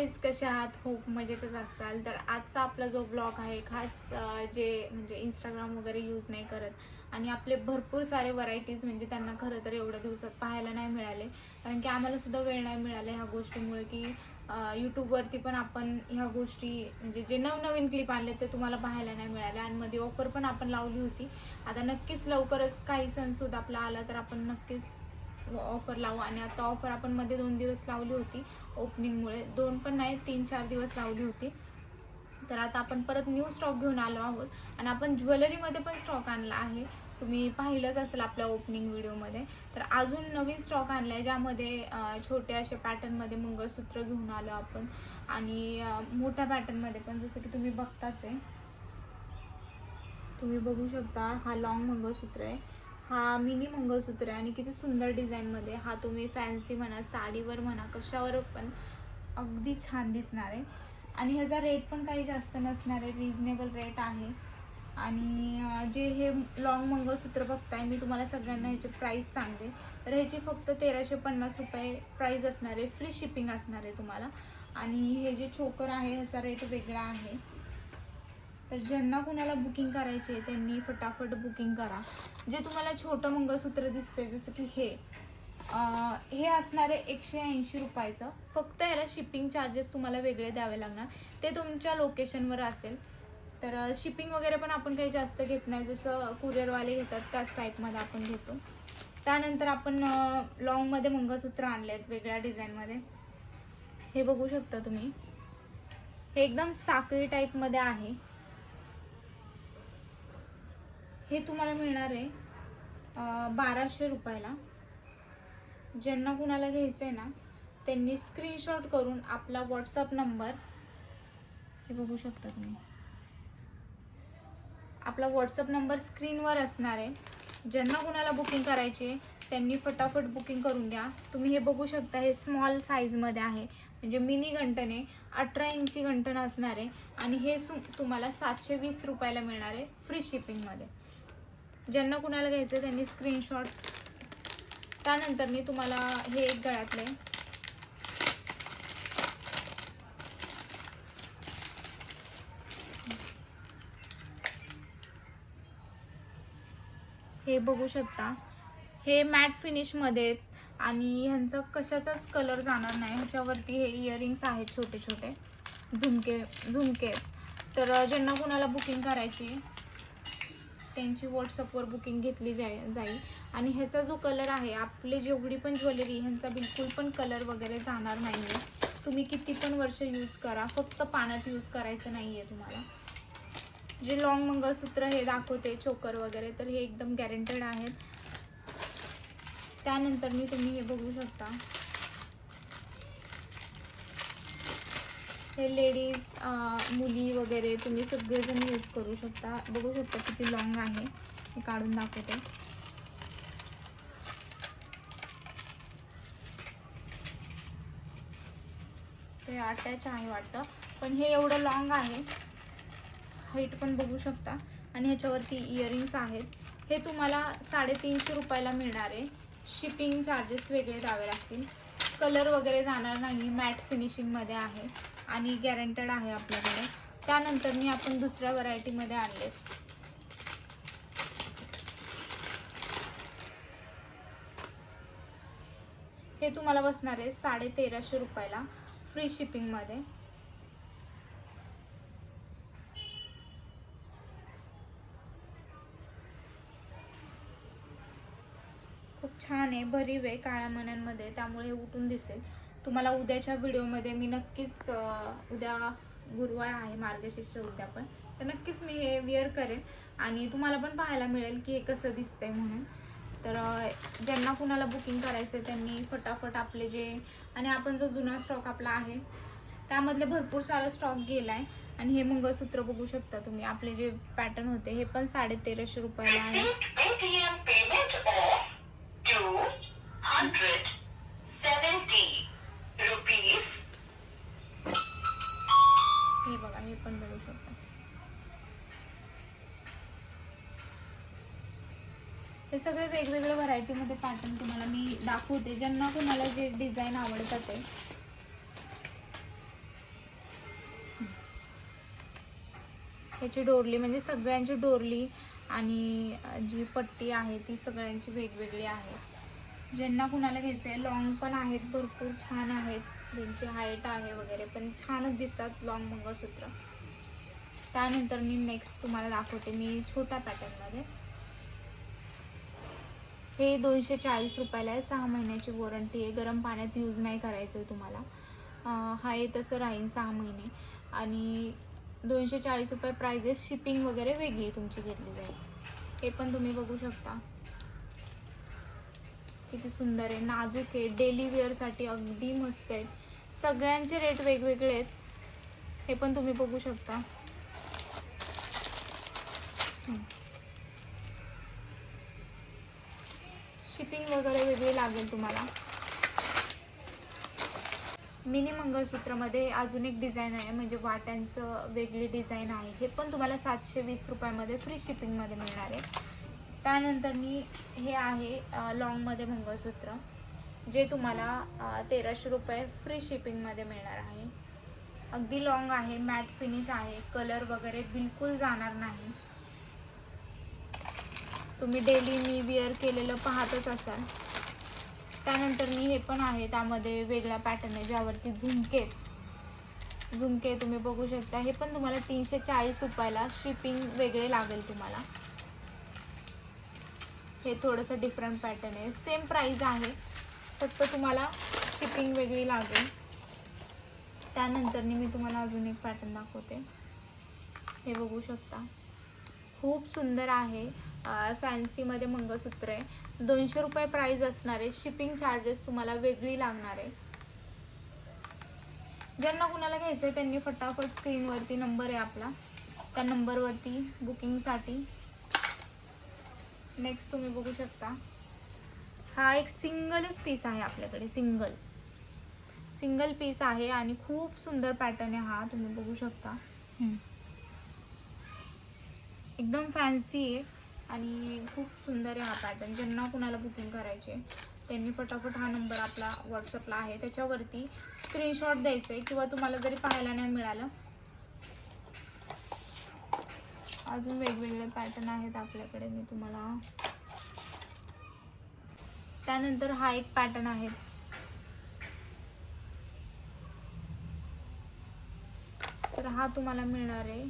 Guys, कशा आहात? खूप मजेतच असाल. तर आजचा आपला जो ब्लॉग आहे खास जे म्हणजे इंस्टाग्राम वगैरे यूज नाही करत आणि आपले भरपूर सारे व्हरायटीज म्हणजे त्यांना खरं तर एवढ्या दिवसात पाहायला नाही मिळाले, कारण की आम्हाला सुद्धा वेळ नाही मिळाला ह्या गोष्टीमुळे की यूट्यूबवरती पण आपण ह्या गोष्टी म्हणजे जे नवनवीन क्लिप आणले ते तुम्हाला पाहायला नाही मिळाले. आणि मध्ये ऑफर पण आपण लावली होती. आता नक्कीच लवकरच काही सणसूद आपला आला तर आपण नक्कीच ऑफर लावू. आणि आता ऑफर आपण मध्ये 2 दिवस लावली होती ओपनिंगमुळे, 2 पण नाही 3-4 दिवस लावली होती. तर आता आपण परत न्यू स्टॉक घेऊन आलो आहोत आणि आपण ज्वेलरीमध्ये पण स्टॉक आणला आहे. तुम्ही पाहिलंच असेल आपल्या ओपनिंग व्हिडिओमध्ये. तर अजून नवीन स्टॉक आणला आहे ज्यामध्ये छोटे असे पॅटर्नमध्ये मंगळसूत्र घेऊन आलो आपण आणि मोठ्या पॅटर्नमध्ये पण, जसं की तुम्ही बघताच आहे, तुम्ही बघू शकता हा लॉंग मंगळसूत्र आहे, हा मिनी मंगळसूत्र आहे आणि किती सुंदर डिझाईनमध्ये. हा तुम्ही फॅन्सी म्हणा, साडीवर म्हणा, कशावर पण अगदी छान दिसणार आहे. आणि ह्याचा रेट पण काही जास्त नसणार आहे, रिजनेबल रेट आहे. आणि जे हे लॉंग मंगळसूत्र बघताय, मी तुम्हाला सगळ्यांना ह्याची प्राईस सांगते. तर ह्याची फक्त 1350 रुपये प्राईस असणार आहे, फ्री शिपिंग असणार आहे तुम्हाला. आणि हे जे चोकर आहे ह्याचा रेट वेगळा आहे. तर ज्यांना कुणाला बुकिंग करायची आहे त्यांनी फटाफट बुकिंग करा. जे तुम्हाला छोटं मंगळसूत्र दिसतंय जसं की हे असणार आहे 180 रुपयाचं. फक्त याला शिपिंग चार्जेस तुम्हाला वेगळे द्यावे लागणार, ते तुमच्या लोकेशनवर असेल. तर शिपिंग वगैरे पण आपण काही जास्त घेत नाही, जसं कुरिअरवाले घेतात त्याच टाईपमध्ये आपण घेतो. त्यानंतर आपण लॉंगमध्ये मंगळसूत्र आणले आहेत वेगळ्या डिझाईनमध्ये. हे बघू शकता तुम्ही, हे एकदम साखळी टाईपमध्ये आहे. हे तुम्हाला मिळणार आहे 1200 रुपयाला. ज्यांना कुणाला घ्यायचं आहे ना त्यांनी स्क्रीनशॉट करून आपला व्हॉट्सअप नंबर, हे बघू शकता तुम्ही, आपला व्हॉट्सअप नंबर स्क्रीनवर असणार आहे. ज्यांना कुणाला बुकिंग करायची आहे त्यांनी फटाफट बुकिंग करून घ्या. तुम्ही हे बघू शकता, हे स्मॉल साईजमध्ये आहे, म्हणजे मिनी गंठन आहे, 18 इंची गंठन असणार आहे. आणि हे तुम्हाला 720 रुपयाला मिळणार आहे फ्री शिपिंगमध्ये. ज्यांना कुणाला घ्यायचं त्यांनी स्क्रीनशॉट. त्यानंतर मी तुम्हाला हे एक गळ्यातले, हे बघू शकता, हे मॅट फिनिशमध्ये आणि ह्यांचा कशाचाच कलर जाणार नाही. ह्याच्यावरती हे इयरिंग्स आहेत छोटे छोटे झुमके. तर ज्यांना कुणाला बुकिंग करायची त्यांची व्हॉट्सअपवर बुकिंग घेतली जाईल. आणि ह्याचा जो कलर आहे, आपली जेवढी पण ज्वेलरी ह्यांचा बिलकुल पण कलर वगैरे जाणार नाही आहे. तुम्ही किती पण वर्ष यूज करा, फक्त पाण्यात यूज करायचं नाही आहे तुम्हाला. जे लॉंग मंगळसूत्र हे दाखवते चोकर वगैरे, तर हे एकदम गॅरंटेड आहेत. त्यानंतर मी तुम्ही हे बघू शकता, हे लेडीज मुली वगैरे तुम्ही सगळेजण यूज करू शकता. बघू शकता किती लॉंग आहे, हे काढून दाखवते. ते अटॅच आहे वाटतं, पण हे एवढं लॉंग आहे. हाईट पण बघू शकता. आणि ह्याच्यावरती इयरिंग्स आहेत. हे तुम्हाला 350 रुपयाला मिळणार आहे. शिपिंग चार्जेस वेगळे द्यावे लागतील. कलर वगैरे जाणार नाही, मॅट फिनिशिंगमध्ये आहे आणि गॅरंटेड आहे आपल्याकडे. त्यानंतर मी आपण दुसऱ्या व्हरायटीमध्ये आणले, हे तुम्हाला बसणार आहे 1350 रुपयाला फ्री शिपिंगमध्ये. खूप छान आहे, भरीव आहे काळ्या मण्यांमध्ये, त्यामुळे हे उठून दिसेल तुम्हाला. उद्याच्या व्हिडिओमध्ये मी नक्कीच, उद्या गुरुवार आहे, मार्गशीर्ष उद्यापन, तर नक्कीच मी हे वेअर करेन आणि तुम्हाला पण पाहायला मिळेल की हे कसं दिसतंय म्हणून. तर ज्यांना कुणाला बुकिंग करायचं आहे त्यांनी फटाफट आपले जे, आणि आपण जो जुना स्टॉक आपला आहे त्यामधले भरपूर सारा स्टॉक गेला आहे. आणि हे मंगळसूत्र बघू शकता तुम्ही, आपले जे पॅटर्न होते हे पण 1350 रुपयाला आहे. हे बघा, हे पण बघू शकता. हे सगळे वेगवेगळ्या व्हरायटीमध्ये पॅटर्न तुम्हाला मी दाखवते, ज्यांना कुणाला जे डिझाईन आवडतात आहे. ह्याची डोरली म्हणजे सगळ्यांची डोरली आणि जी पट्टी आहे ती सगळ्यांची वेगवेगळी आहे. ज्यांना कुणाला घ्यायचं आहे, लॉंग पण आहेत, भरपूर छान आहेत, ज्यांची हाईट आहे वगैरे पण छानच दिसतात लॉंग मंगळसूत्र. त्यानंतर मी नेक्स्ट तुम्हाला दाखवते मी छोट्या पॅटर्नमध्ये. हे 240 रुपयाला आहे. 6 महिन्याची वॉरंटी आहे. गरम पाण्यात यूज नाही करायचं आहे तुम्हाला. हा हे तसं राहील 6 महिने आणि 240 रुपये प्राईज आहे. शिपिंग वगैरे वेगळी तुमची घेतली जाईल. हे पण तुम्ही बघू शकता किती सुंदर आहे, नाजूक आहे, डेली वेअरसाठी अगदी मस्त आहे. सगळ्यांचे रेट वेगवेगळे आहेत. हे पण तुम्ही बघू शकता. शिपिंग वगैरे वेगळी लागेल तुम्हाला. मिनी मंगळसूत्रमध्ये अजून एक डिझाईन आहे, म्हणजे वाट्यांचं वेगळी डिझाईन आहे. हे पण तुम्हाला 720 रुपयामध्ये फ्री शिपिंगमध्ये मिळणार आहे. त्यानंतर हे आहे लॉंगमध्ये मंगळसूत्र, जे तुम्हाला 1300 रुपये फ्री शिपिंगमध्ये मिळणार आहे. अगदी लॉंग आहे, मॅट फिनिश आहे, कलर वगैरे बिलकुल जाणार नाही. तुम्ही डेली मी वेअर केलेलं पाहतच असाल. त्यानंतर हे पण आहे, त्यामध्ये वेगळा पॅटर्न आहे ज्यावरती झुमके तुम्ही बघू शकता. हे पण तुम्हाला 340 रुपयाला, शिपिंग वेगळे लागेल तुम्हाला. हे थोडंसं डिफरंट पॅटर्न आहे, सेम प्राईज आहे, फक्त तुम्हाला शिपिंग वेगळी लागेल. त्यानंतर मी तुम्हाला अजून एक पॅटर्न दाखवते. हे बघू शकता, खूप सुंदर आहे. फॅन्सीमध्ये मंगळसूत्र आहे. 200 रुपये प्राईज असणार आहे. शिपिंग चार्जेस तुम्हाला वेगळी लागणार आहे. ज्यांना कुणाला घ्यायचं आहे त्यांनी फटाफट स्क्रीनवरती नंबर आहे आपला, त्या नंबरवरती बुकिंगसाठी. नेक्स्ट तुम्ही बघू शकता, हा एक सिंगलच पीस आहे आपल्याकडे. सिंगल पीस आहे आणि खूप सुंदर पॅटर्न आहे हा, तुम्ही बघू शकता. एकदम फॅन्सी आहे आणि खूप सुंदर आहे हा पॅटर्न. ज्यांना कुणाला बुकिंग करायचे त्यांनी फटाफट हा नंबर आपला व्हॉट्सअपला आहे, त्याच्यावरती स्क्रीनशॉट द्यायचं आहे. किंवा तुम्हाला जरी पाहायला नाही मिळालं, अजून वेगवेगळे पॅटर्न आहेत आपल्याकडे, मी तुम्हाला. त्यानंतर हा एक पॅटर्न आहे, तर हा तुम्हाला मिळणार आहे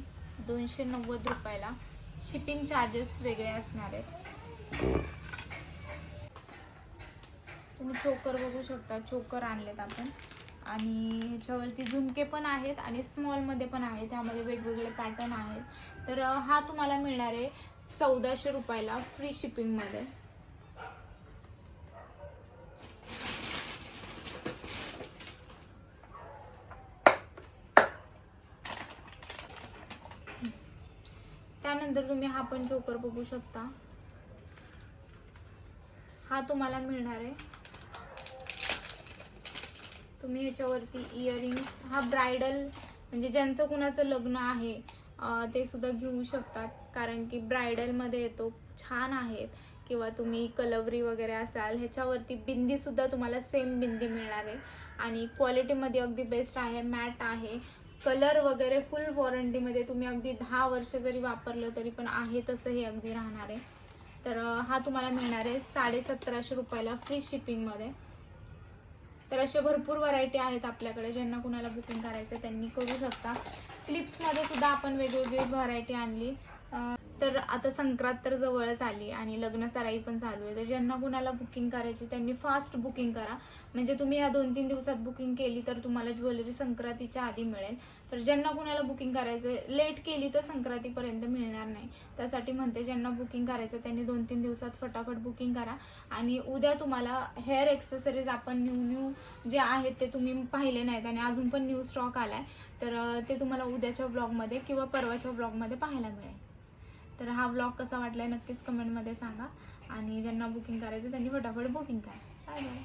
290 रुपयाला. शिपिंग चार्जेस वेगळे असणार आहेत. तुम्ही चोकर बघू शकता, चोकर आणलेत आपण आणि ह्याच्यावरती झुमके पण आहेत आणि स्मॉलमध्ये पण आहेत. त्यामध्ये वेगवेगळे पॅटर्न आहेत. तर हा तुम्हाला मिळणार आहे 1400 रुपयाला फ्री शिपिंगमध्ये. त्यानंतर तुम्ही हा पण चोकर बघू शकता. हा तुम्हाला मिळणार आहे, तुम्ही ह्याच्यावरती इयरिंग्स, हा ब्रायडल म्हणजे ज्यांचं कुणाचं लग्न आहे ते सुद्धा घेऊ शकतात, कारण की ब्रायडलमध्ये येतो, छान आहेत. किंवा तुम्ही कलवरी वगैरे असाल, ह्याच्यावरती बिंदीसुद्धा तुम्हाला सेम बिंदी मिळणार आहे आणि क्वालिटीमध्ये अगदी बेस्ट आहे, मॅट आहे. कलर वगैरे फुल वॉरंटीमध्ये, तुम्ही अगदी 10 वर्ष जरी वापरलं तरी पण आहे तसं हे अगदी राहणार आहे. तर हा तुम्हाला मिळणार आहे 1750 रुपयाला फ्री शिपिंगमध्ये. तर असे भरपूर व्हरायटी आहेत आपल्याकडे, ज्यांना कुणाला बुकिंग करायचं त्यांनी करू शकता. क्लिप्समध्ये सुद्धा आपण वेगवेगळी व्हरायटी आणली. तर आता संक्रांत तर जवळच आली आणि लग्न सराई पण चालू आहे. तर ज्यांना कुणाला बुकिंग करायची त्यांनी फास्ट बुकिंग करा, म्हणजे तुम्ही ह्या 2-3 दिवसात बुकिंग केली तर तुम्हाला ज्वेलरी संक्रांतीच्या आधी मिळेल. तर ज्यांना कुणाला बुकिंग करायचं, लेट केली तर संक्रांतीपर्यंत मिळणार नाही. त्यासाठी म्हणते, ज्यांना बुकिंग करायचं त्यांनी 2-3 दिवसात फटाफट बुकिंग करा. आणि उद्या तुम्हाला हेअर एक्सेसरीज आपण न्यू जे आहेत ते तुम्ही पाहिले नाहीत आणि अजून पण न्यू स्टॉक आला आहे, तर ते तुम्हाला उद्याच्या व्लॉगमध्ये किंवा परवाच्या व्लॉगमध्ये पाहायला मिळेल. तर हा व्लॉग कसा वाटला आहे नक्कीच कमेंटमध्ये सांगा आणि ज्यांना बुकिंग करायचं त्यांनी फटाफट बुकिंग करा. Bye bye.